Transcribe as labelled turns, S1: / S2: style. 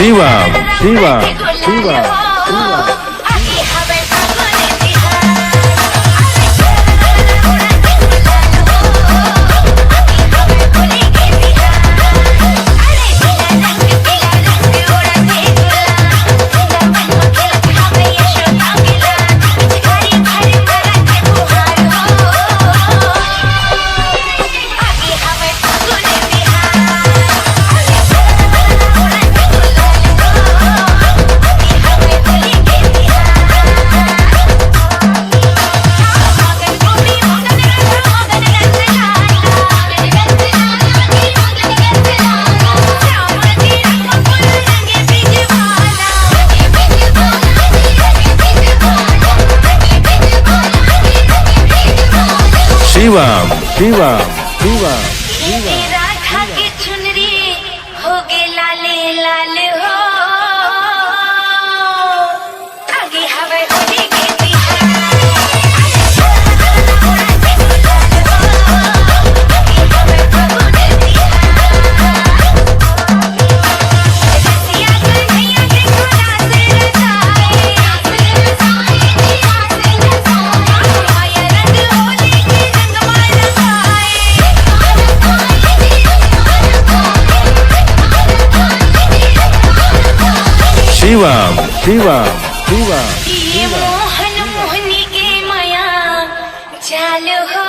S1: शिवम शिवम शिवम शिवम शिवम शिवम
S2: राधा की चुनरी हो गे लाले लाल हो आगे हवा होली के
S1: शिवम शिवम शिवम
S2: ये मोहन मोहनी के माया चालू हो